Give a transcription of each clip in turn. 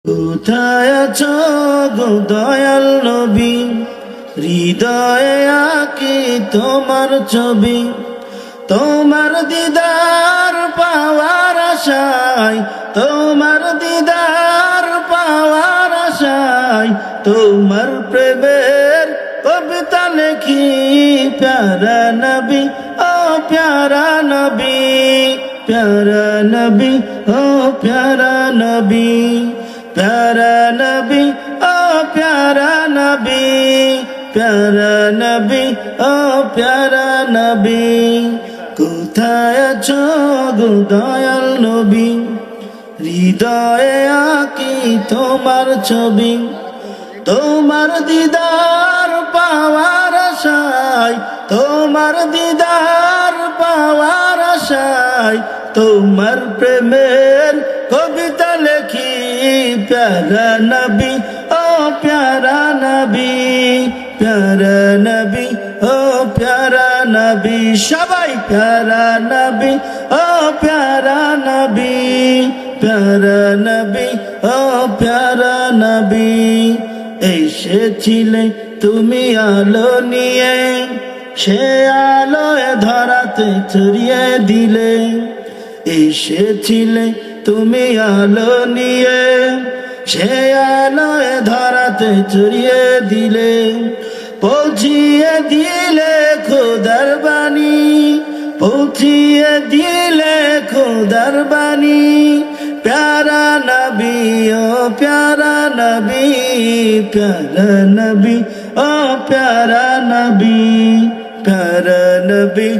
কোথায় আছো গো দয়াল নবী, হৃদয়ে আঁকি তোমার ছবি। তোমার দিদার পাওয়ার আশায়, তোমার দিদার পাওয়ার আশায়, তোমার প্রেমের কবিতা লেখি। প্যারা নবী ও প্যারা নবী, প্যারা নবী ও প্যারা নবী, প্যারা নবী ও প্যারা নবী, প্যারা নবী ও প্যারা নবী। কোথায় আছো গো দয়াল নবী, হৃদয়ে আঁকি তোমার ছবি। তোমার দিদার পাওয়ার আশায়, তোমার দিদার পাওয়ার আশায়, তোমার প্রেমের কবিতা লেখি। প্যারা নবী ও প্যারা নবী, প্যারা নবী ও প্যারা নবী, সবাই প্যারা নবী ও প্যারা নবী, প্যারা নবী ও প্যারা নবী। এসেছিলে তুমি আলো নিয়ে, সে আলোয় ধরাতে ছড়িয়ে দিলে। এসেছিলে তুমি আলো নিয়ে, সে আলোয় ধরাতে ছড়িয়ে দিলে। পৌঁছিয়ে দিলে খোদার বাণী, পৌঁছিয়ে দিলে খোদার বাণী। প্যারা নবী ও প্যারা নবী, প্যারা নবী ও প্যারা নবী, প্যারা নবী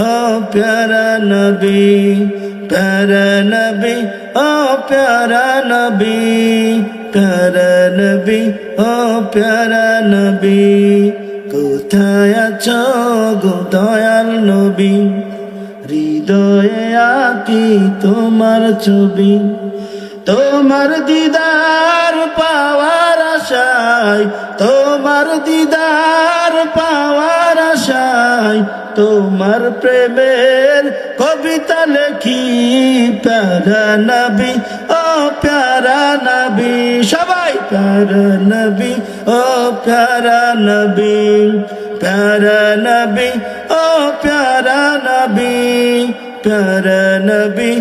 ও প্যারা নবী, প্যারা নবী ও প্যারা নবী, প্যারা নবী ও প্যারা নবী। কোথায় আছো গো দয়াল নবী, হৃদয়ে আঁকি তোমার ছবি। তোমার দিদার পাওয়ার আশায়, তোমার দিদার পাওয়ার আশায়, তোমার প্রেমের কবিতা লেখি। প্যারা নবী ও প্যারা নবী, সবাই প্যারা নবী ও প্যারা নবী, প্যারা নবী ও প্যারা নবী, প্যারা নবী।